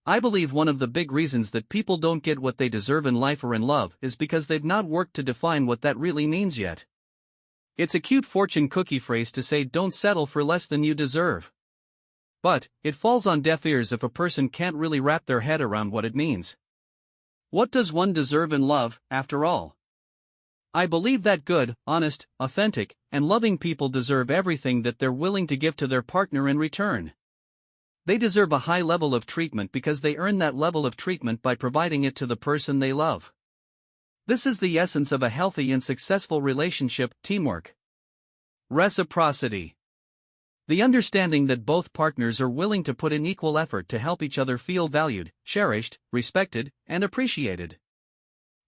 I believe one of the big reasons that people don't get what they deserve in life or in love is because they've not worked to define what that really means yet. It's a cute fortune cookie phrase to say don't settle for less than you deserve. But it falls on deaf ears if a person can't really wrap their head around what it means. What does one deserve in love, after all? I believe that good, honest, authentic, and loving people deserve everything that they're willing to give to their partner in return. They deserve a high level of treatment because they earn that level of treatment by providing it to the person they love. This is the essence of a healthy and successful relationship: teamwork. Reciprocity. The understanding that both partners are willing to put in equal effort to help each other feel valued, cherished, respected, and appreciated.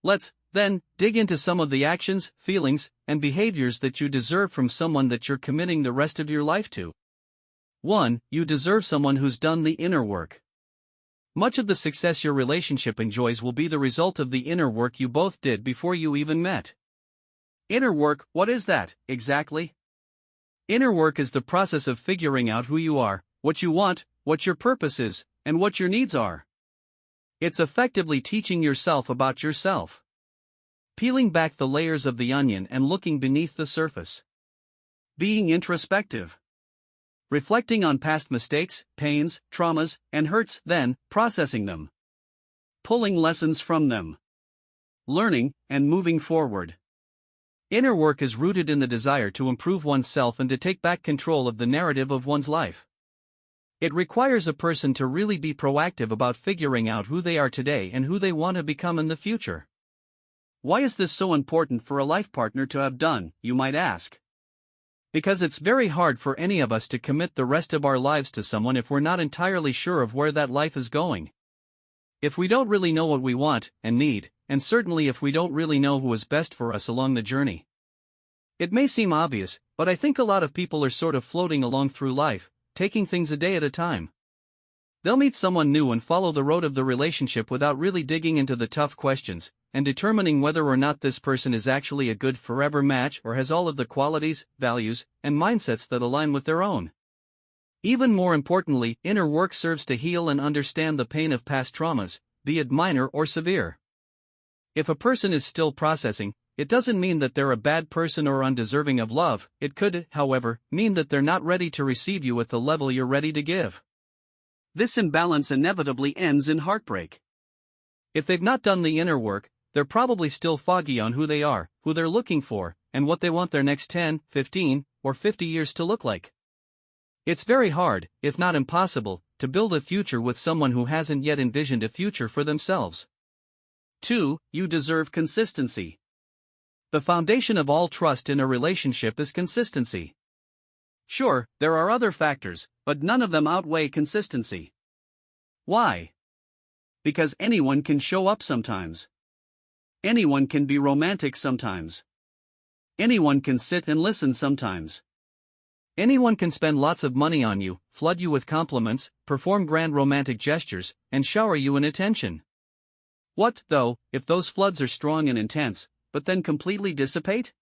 Let's, then, dig into some of the actions, feelings, and behaviors that you deserve from someone that you're committing the rest of your life to. 1. You deserve someone who's done the inner work. Much of the success your relationship enjoys will be the result of the inner work you both did before you even met. Inner work, what is that, exactly? Inner work is the process of figuring out who you are, what you want, what your purpose is, and what your needs are. It's effectively teaching yourself about yourself. Peeling back the layers of the onion and looking beneath the surface. Being introspective. Reflecting on past mistakes, pains, traumas, and hurts, then processing them. Pulling lessons from them. Learning and moving forward. Inner work is rooted in the desire to improve oneself and to take back control of the narrative of one's life. It requires a person to really be proactive about figuring out who they are today and who they want to become in the future. Why is this so important for a life partner to have done, you might ask? Because it's very hard for any of us to commit the rest of our lives to someone if we're not entirely sure of where that life is going. If we don't really know what we want and need, and certainly if we don't really know who is best for us along the journey. It may seem obvious, but I think a lot of people are sort of floating along through life, taking things a day at a time. They'll meet someone new and follow the road of the relationship without really digging into the tough questions, and determining whether or not this person is actually a good forever match or has all of the qualities, values, and mindsets that align with their own. Even more importantly, inner work serves to heal and understand the pain of past traumas, be it minor or severe. If a person is still processing, it doesn't mean that they're a bad person or undeserving of love. It could, however, mean that they're not ready to receive you at the level you're ready to give. This imbalance inevitably ends in heartbreak. If they've not done the inner work, they're probably still foggy on who they are, who they're looking for, and what they want their next 10, 15, or 50 years to look like. It's very hard, if not impossible, to build a future with someone who hasn't yet envisioned a future for themselves. 2. You deserve consistency. The foundation of all trust in a relationship is consistency. Sure, there are other factors, but none of them outweigh consistency. Why? Because anyone can show up sometimes. Anyone can be romantic sometimes. Anyone can sit and listen sometimes. Anyone can spend lots of money on you, flood you with compliments, perform grand romantic gestures, and shower you in attention. What, though, if those floods are strong and intense, but then completely dissipate?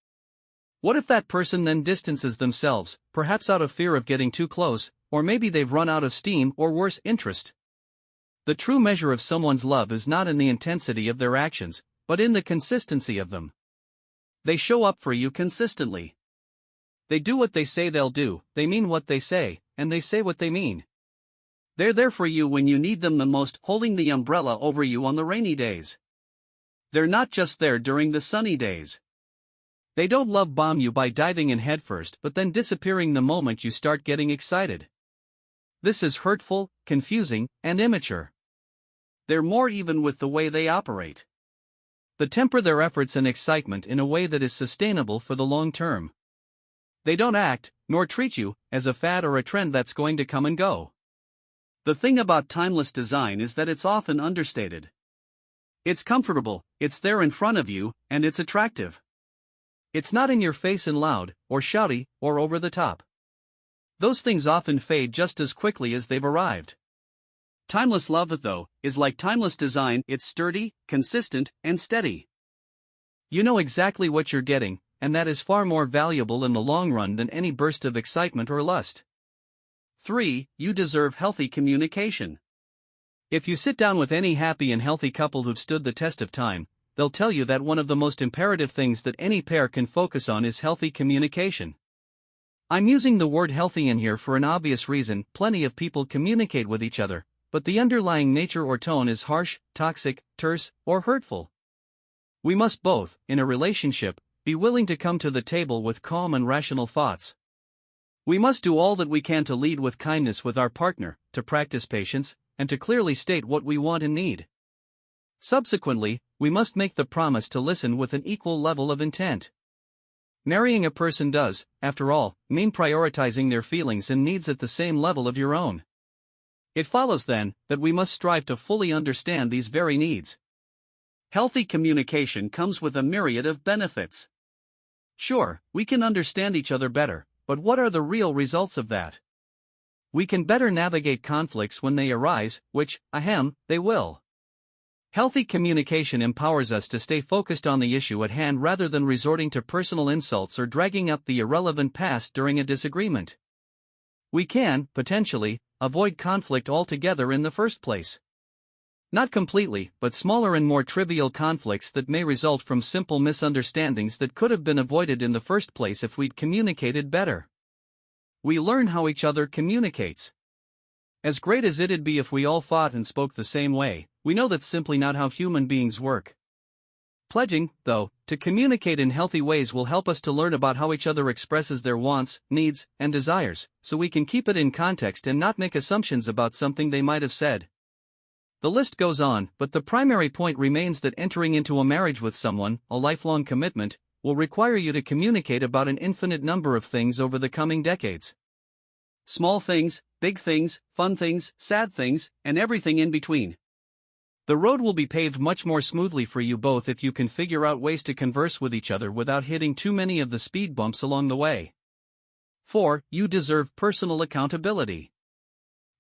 What if that person then distances themselves, perhaps out of fear of getting too close, or maybe they've run out of steam or worse, interest? The true measure of someone's love is not in the intensity of their actions, but in the consistency of them. They show up for you consistently. They do what they say they'll do, they mean what they say, and they say what they mean. They're there for you when you need them the most, holding the umbrella over you on the rainy days. They're not just there during the sunny days. They don't love bomb you by diving in headfirst but then disappearing the moment you start getting excited. This is hurtful, confusing, and immature. They're more even with the way they operate. They temper their efforts and excitement in a way that is sustainable for the long term. They don't act, nor treat you, as a fad or a trend that's going to come and go. The thing about timeless design is that it's often understated. It's comfortable, it's there in front of you, and it's attractive. It's not in your face and loud, or shouty, or over the top. Those things often fade just as quickly as they've arrived. Timeless love, though, is like timeless design. It's sturdy, consistent, and steady. You know exactly what you're getting, and that is far more valuable in the long run than any burst of excitement or lust. 3. You deserve healthy communication. If you sit down with any happy and healthy couple who've stood the test of time, they'll tell you that one of the most imperative things that any pair can focus on is healthy communication. I'm using the word healthy in here for an obvious reason. Plenty of people communicate with each other, but the underlying nature or tone is harsh, toxic, terse, or hurtful. We must both, in a relationship, be willing to come to the table with calm and rational thoughts. We must do all that we can to lead with kindness with our partner, to practice patience, and to clearly state what we want and need. Subsequently, we must make the promise to listen with an equal level of intent. Marrying a person does, after all, mean prioritizing their feelings and needs at the same level of your own. It follows then, that we must strive to fully understand these very needs. Healthy communication comes with a myriad of benefits. Sure, we can understand each other better, but what are the real results of that? We can better navigate conflicts when they arise, which, they will. Healthy communication empowers us to stay focused on the issue at hand rather than resorting to personal insults or dragging up the irrelevant past during a disagreement. We can, potentially, avoid conflict altogether in the first place. Not completely, but smaller and more trivial conflicts that may result from simple misunderstandings that could have been avoided in the first place if we'd communicated better. We learn how each other communicates. As great as it'd be if we all thought and spoke the same way, we know that's simply not how human beings work. Pledging, though, to communicate in healthy ways will help us to learn about how each other expresses their wants, needs, and desires, so we can keep it in context and not make assumptions about something they might have said. The list goes on, but the primary point remains that entering into a marriage with someone, a lifelong commitment, will require you to communicate about an infinite number of things over the coming decades. Small things, big things, fun things, sad things, and everything in between. The road will be paved much more smoothly for you both if you can figure out ways to converse with each other without hitting too many of the speed bumps along the way. 4. You deserve personal accountability.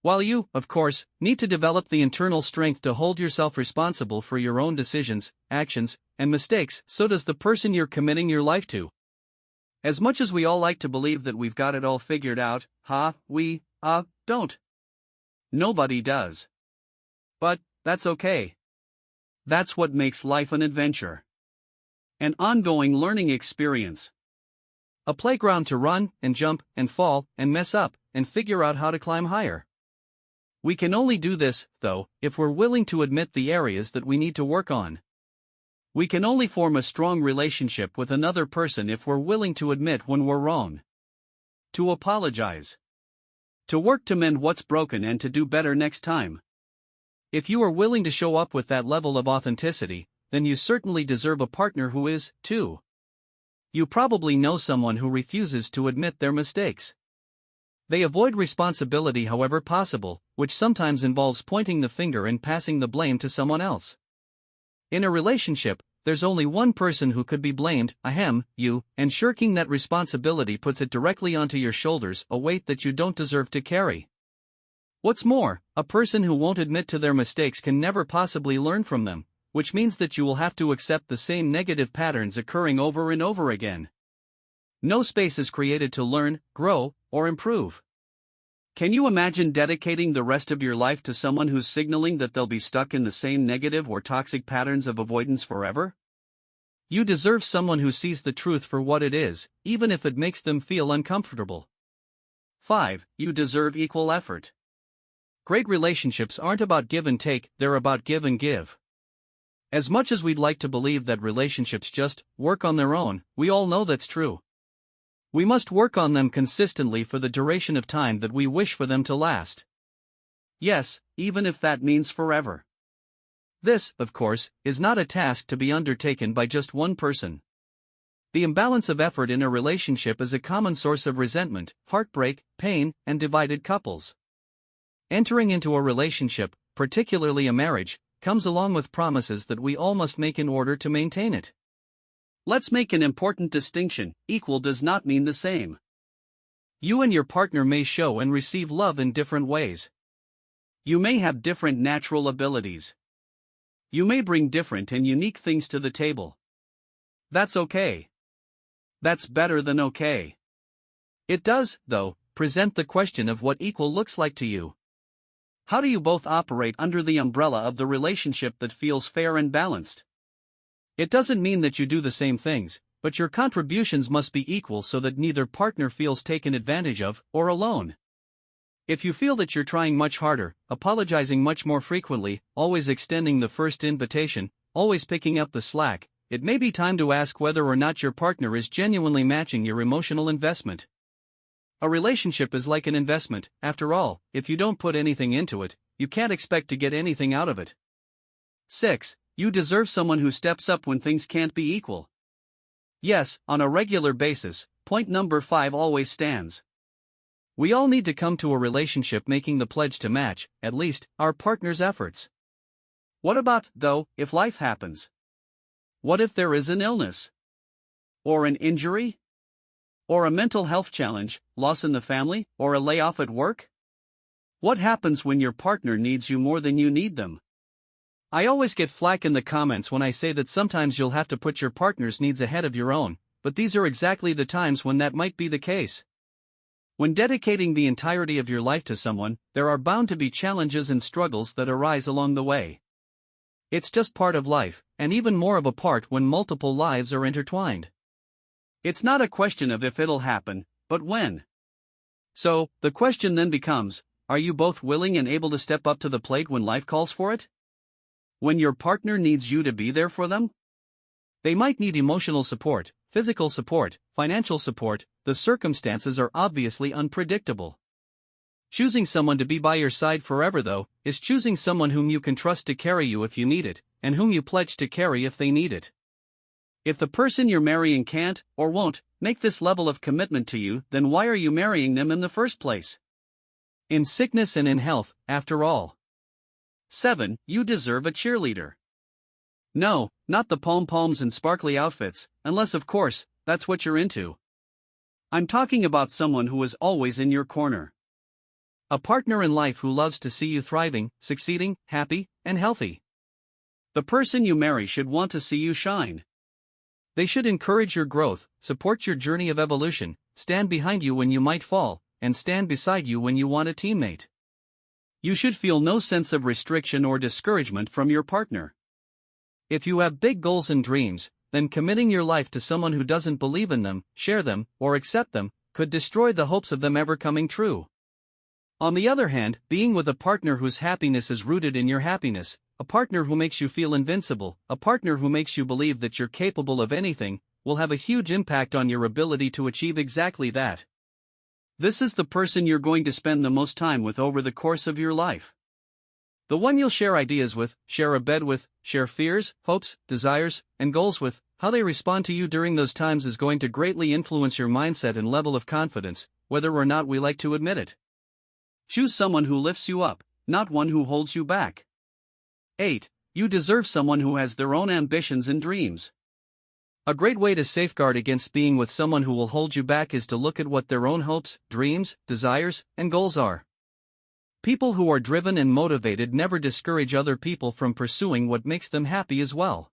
While you, of course, need to develop the internal strength to hold yourself responsible for your own decisions, actions, and mistakes, so does the person you're committing your life to. As much as we all like to believe that we've got it all figured out, we don't. Nobody does. But that's okay. That's what makes life an adventure. An ongoing learning experience. A playground to run, and jump, and fall, and mess up, and figure out how to climb higher. We can only do this, though, if we're willing to admit the areas that we need to work on. We can only form a strong relationship with another person if we're willing to admit when we're wrong. To apologize. To work to mend what's broken and to do better next time. If you are willing to show up with that level of authenticity, then you certainly deserve a partner who is, too. You probably know someone who refuses to admit their mistakes. They avoid responsibility however possible, which sometimes involves pointing the finger and passing the blame to someone else. In a relationship, there's only one person who could be blamed, you, and shirking that responsibility puts it directly onto your shoulders, a weight that you don't deserve to carry. What's more, a person who won't admit to their mistakes can never possibly learn from them, which means that you will have to accept the same negative patterns occurring over and over again. No space is created to learn, grow, or improve. Can you imagine dedicating the rest of your life to someone who's signaling that they'll be stuck in the same negative or toxic patterns of avoidance forever? You deserve someone who sees the truth for what it is, even if it makes them feel uncomfortable. 5. You deserve equal effort. Great relationships aren't about give and take, they're about give and give. As much as we'd like to believe that relationships just work on their own, we all know that's true. We must work on them consistently for the duration of time that we wish for them to last. Yes, even if that means forever. This, of course, is not a task to be undertaken by just one person. The imbalance of effort in a relationship is a common source of resentment, heartbreak, pain, and divided couples. Entering into a relationship, particularly a marriage, comes along with promises that we all must make in order to maintain it. Let's make an important distinction: equal does not mean the same. You and your partner may show and receive love in different ways. You may have different natural abilities. You may bring different and unique things to the table. That's okay. That's better than okay. It does, though, present the question of what equal looks like to you. How do you both operate under the umbrella of the relationship that feels fair and balanced? It doesn't mean that you do the same things, but your contributions must be equal so that neither partner feels taken advantage of or alone. If you feel that you're trying much harder, apologizing much more frequently, always extending the first invitation, always picking up the slack, it may be time to ask whether or not your partner is genuinely matching your emotional investment. A relationship is like an investment. After all, if you don't put anything into it, you can't expect to get anything out of it. 6. You deserve someone who steps up when things can't be equal. Yes, on a regular basis, point number 5 always stands. We all need to come to a relationship making the pledge to match, at least, our partner's efforts. What about, though, if life happens? What if there is an illness? Or an injury? Or a mental health challenge, loss in the family, or a layoff at work? What happens when your partner needs you more than you need them? I always get flack in the comments when I say that sometimes you'll have to put your partner's needs ahead of your own, but these are exactly the times when that might be the case. When dedicating the entirety of your life to someone, there are bound to be challenges and struggles that arise along the way. It's just part of life, and even more of a part when multiple lives are intertwined. It's not a question of if it'll happen, but when. So, the question then becomes, are you both willing and able to step up to the plate when life calls for it? When your partner needs you to be there for them? They might need emotional support, physical support, financial support. The circumstances are obviously unpredictable. Choosing someone to be by your side forever, though, is choosing someone whom you can trust to carry you if you need it, and whom you pledge to carry if they need it. If the person you're marrying can't, or won't, make this level of commitment to you, then why are you marrying them in the first place? In sickness and in health, after all. 7. You deserve a cheerleader. No, not the pom-poms and sparkly outfits, unless of course, that's what you're into. I'm talking about someone who is always in your corner. A partner in life who loves to see you thriving, succeeding, happy, and healthy. The person you marry should want to see you shine. They should encourage your growth, support your journey of evolution, stand behind you when you might fall, and stand beside you when you want a teammate. You should feel no sense of restriction or discouragement from your partner. If you have big goals and dreams, then committing your life to someone who doesn't believe in them, share them, or accept them, could destroy the hopes of them ever coming true. On the other hand, being with a partner whose happiness is rooted in your happiness, a partner who makes you feel invincible, a partner who makes you believe that you're capable of anything, will have a huge impact on your ability to achieve exactly that. This is the person you're going to spend the most time with over the course of your life. The one you'll share ideas with, share a bed with, share fears, hopes, desires, and goals with. How they respond to you during those times is going to greatly influence your mindset and level of confidence, whether or not we like to admit it. Choose someone who lifts you up, not one who holds you back. 8. You deserve someone who has their own ambitions and dreams. A great way to safeguard against being with someone who will hold you back is to look at what their own hopes, dreams, desires, and goals are. People who are driven and motivated never discourage other people from pursuing what makes them happy as well.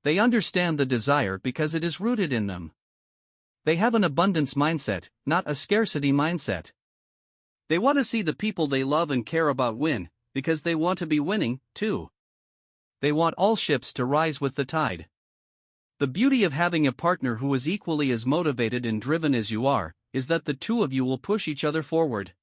They understand the desire because it is rooted in them. They have an abundance mindset, not a scarcity mindset. They want to see the people they love and care about win, because they want to be winning, too. They want all ships to rise with the tide. The beauty of having a partner who is equally as motivated and driven as you are, is that the two of you will push each other forward.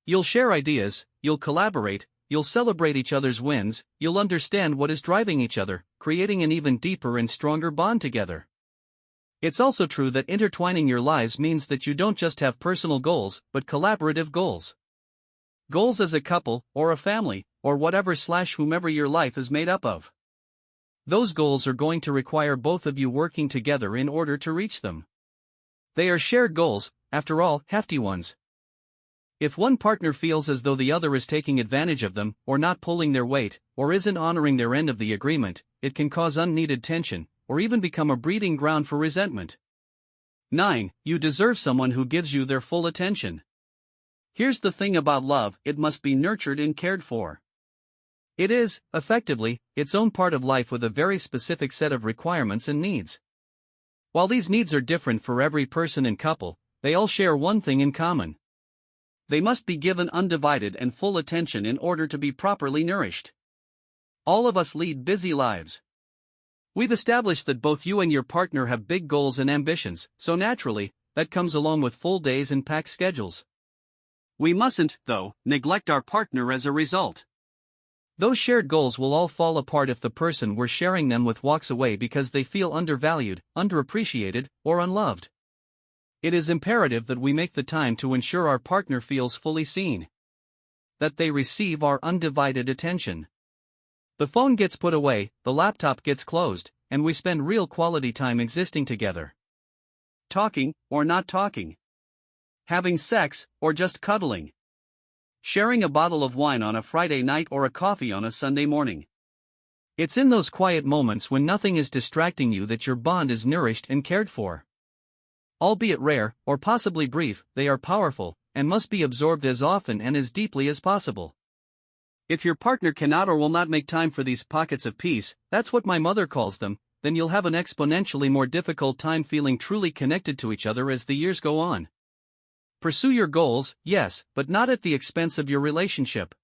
You'll share ideas, you'll collaborate, you'll celebrate each other's wins, you'll understand what is driving each other, creating an even deeper and stronger bond together. It's also true that intertwining your lives means that you don't just have personal goals, but collaborative goals. Goals as a couple, or a family, or whomever your life is made up of. Those goals are going to require both of you working together in order to reach them. They are shared goals, after all, hefty ones. If one partner feels as though the other is taking advantage of them, or not pulling their weight, or isn't honoring their end of the agreement, it can cause unneeded tension, or even become a breeding ground for resentment. 9. You deserve someone who gives you their full attention. Here's the thing about love, it must be nurtured and cared for. It is, effectively, its own part of life with a very specific set of requirements and needs. While these needs are different for every person and couple, they all share one thing in common. They must be given undivided and full attention in order to be properly nourished. All of us lead busy lives. We've established that both you and your partner have big goals and ambitions, so naturally, that comes along with full days and packed schedules. We mustn't, though, neglect our partner as a result. Those shared goals will all fall apart if the person we're sharing them with walks away because they feel undervalued, underappreciated, or unloved. It is imperative that we make the time to ensure our partner feels fully seen. That they receive our undivided attention. The phone gets put away, the laptop gets closed, and we spend real quality time existing together. Talking, or not talking. Having sex, or just cuddling. Sharing a bottle of wine on a Friday night or a coffee on a Sunday morning. It's in those quiet moments when nothing is distracting you that your bond is nourished and cared for. Albeit rare, or possibly brief, they are powerful, and must be absorbed as often and as deeply as possible. If your partner cannot or will not make time for these pockets of peace, that's what my mother calls them, then you'll have an exponentially more difficult time feeling truly connected to each other as the years go on. Pursue your goals, yes, but not at the expense of your relationship.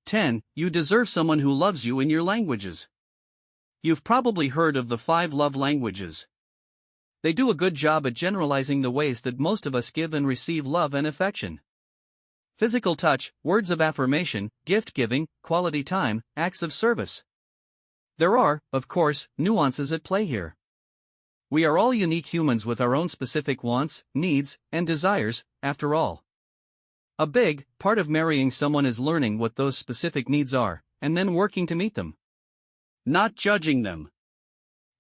10. You deserve someone who loves you in your languages. You've probably heard of the 5 love languages. They do a good job at generalizing the ways that most of us give and receive love and affection. Physical touch, words of affirmation, gift-giving, quality time, acts of service. There are, of course, nuances at play here. We are all unique humans with our own specific wants, needs, and desires, after all. A big part of marrying someone is learning what those specific needs are, and then working to meet them. Not judging them.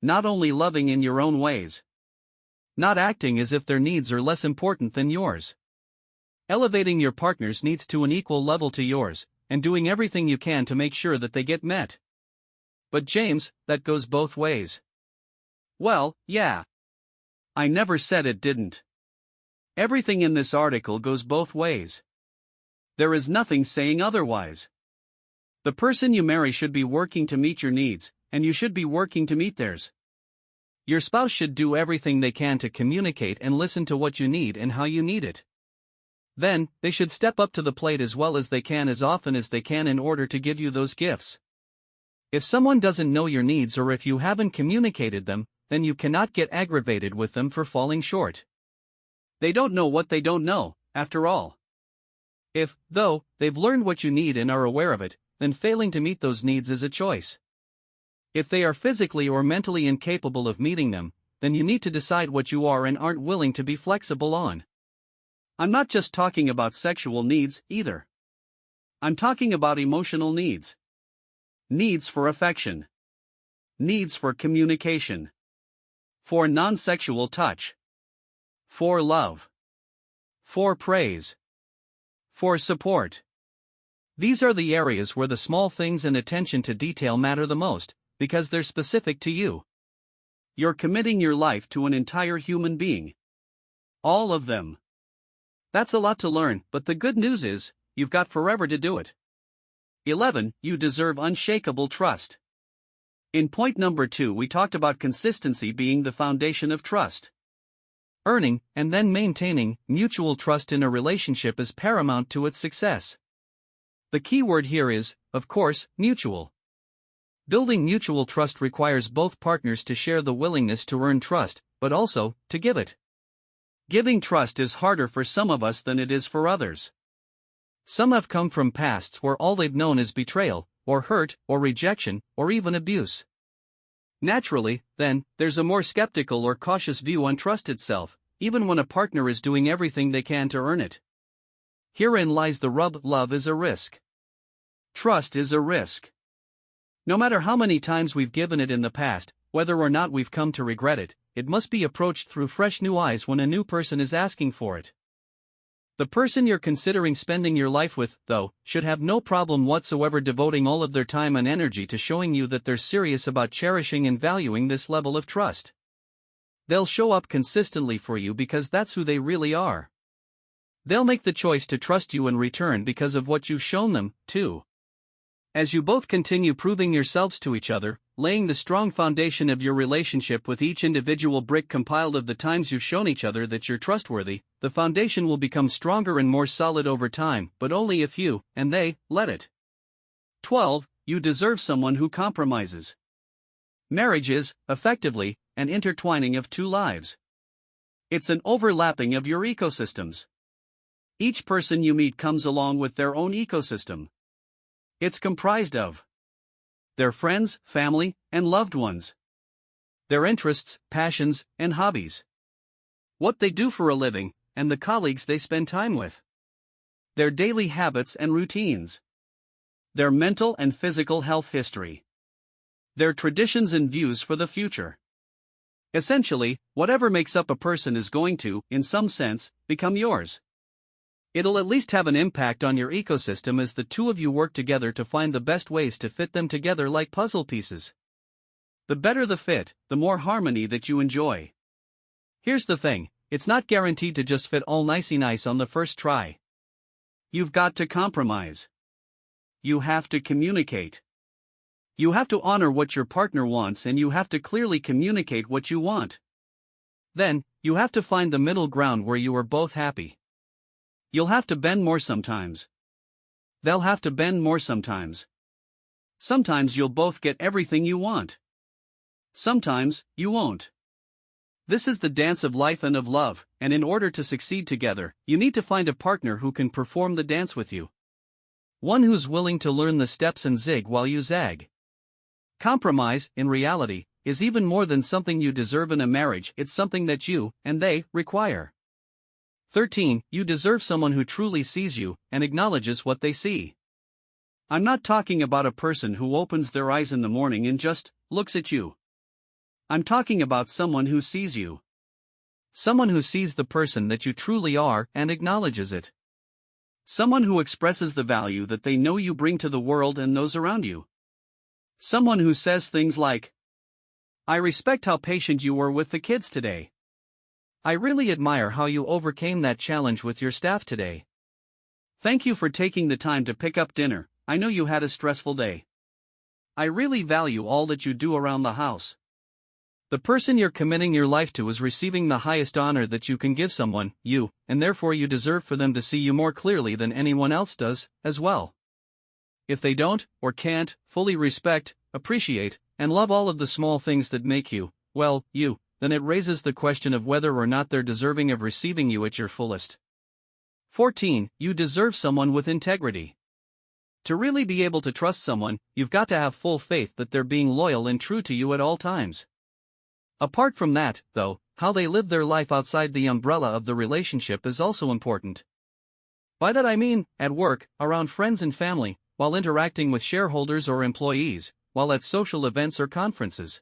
Not only loving in your own ways. Not acting as if their needs are less important than yours. Elevating your partner's needs to an equal level to yours, and doing everything you can to make sure that they get met. But James, that goes both ways. Well, yeah. I never said it didn't. Everything in this article goes both ways. There is nothing saying otherwise. The person you marry should be working to meet your needs, and you should be working to meet theirs. Your spouse should do everything they can to communicate and listen to what you need and how you need it. Then, they should step up to the plate as well as they can as often as they can in order to give you those gifts. If someone doesn't know your needs or if you haven't communicated them, then you cannot get aggravated with them for falling short. They don't know what they don't know, after all. If, though, they've learned what you need and are aware of it, then failing to meet those needs is a choice. If they are physically or mentally incapable of meeting them, then you need to decide what you are and aren't willing to be flexible on. I'm not just talking about sexual needs, either. I'm talking about emotional needs. Needs for affection. Needs for communication. For non-sexual touch. For love. For praise. For support. These are the areas where the small things and attention to detail matter the most, because they're specific to you. You're committing your life to an entire human being. All of them. That's a lot to learn, but the good news is, you've got forever to do it. 11. You deserve unshakable trust. In point number 2, we talked about consistency being the foundation of trust. Earning, and then maintaining, mutual trust in a relationship is paramount to its success. The key word here is, of course, mutual. Building mutual trust requires both partners to share the willingness to earn trust, but also, to give it. Giving trust is harder for some of us than it is for others. Some have come from pasts where all they've known is betrayal, or hurt, or rejection, or even abuse. Naturally, then, there's a more skeptical or cautious view on trust itself, even when a partner is doing everything they can to earn it. Herein lies the rub: love is a risk. Trust is a risk. No matter how many times we've given it in the past, whether or not we've come to regret it, it must be approached through fresh new eyes when a new person is asking for it. The person you're considering spending your life with, though, should have no problem whatsoever devoting all of their time and energy to showing you that they're serious about cherishing and valuing this level of trust. They'll show up consistently for you because that's who they really are. They'll make the choice to trust you in return because of what you've shown them, too. As you both continue proving yourselves to each other, laying the strong foundation of your relationship with each individual brick compiled of the times you've shown each other that you're trustworthy, the foundation will become stronger and more solid over time, but only if you, and they, let it. 12. You deserve someone who compromises. Marriage is, effectively, an intertwining of two lives. It's an overlapping of your ecosystems. Each person you meet comes along with their own ecosystem. It's comprised of their friends, family, and loved ones, their interests, passions, and hobbies, what they do for a living, and the colleagues they spend time with, their daily habits and routines, their mental and physical health history, their traditions and views for the future. Essentially, whatever makes up a person is going to, in some sense, become yours. It'll at least have an impact on your ecosystem as the two of you work together to find the best ways to fit them together like puzzle pieces. The better the fit, the more harmony that you enjoy. Here's the thing, it's not guaranteed to just fit all nicey nice on the first try. You've got to compromise. You have to communicate. You have to honor what your partner wants and you have to clearly communicate what you want. Then, you have to find the middle ground where you are both happy. You'll have to bend more sometimes. They'll have to bend more sometimes. Sometimes you'll both get everything you want. Sometimes, you won't. This is the dance of life and of love, and in order to succeed together, you need to find a partner who can perform the dance with you. One who's willing to learn the steps and zig while you zag. Compromise, in reality, is even more than something you deserve in a marriage, it's something that you, and they, require. 13. You deserve someone who truly sees you, and acknowledges what they see. I'm not talking about a person who opens their eyes in the morning and just looks at you. I'm talking about someone who sees you. Someone who sees the person that you truly are and acknowledges it. Someone who expresses the value that they know you bring to the world and those around you. Someone who says things like, "I respect how patient you were with the kids today. I really admire how you overcame that challenge with your staff today. Thank you for taking the time to pick up dinner, I know you had a stressful day. I really value all that you do around the house." The person you're committing your life to is receiving the highest honor that you can give someone, you, and therefore you deserve for them to see you more clearly than anyone else does, as well. If they don't, or can't, fully respect, appreciate, and love all of the small things that make you, well, you, then it raises the question of whether or not they're deserving of receiving you at your fullest. 14. You deserve someone with integrity. To really be able to trust someone, you've got to have full faith that they're being loyal and true to you at all times. Apart from that, though, how they live their life outside the umbrella of the relationship is also important. By that I mean, at work, around friends and family, while interacting with shareholders or employees, while at social events or conferences.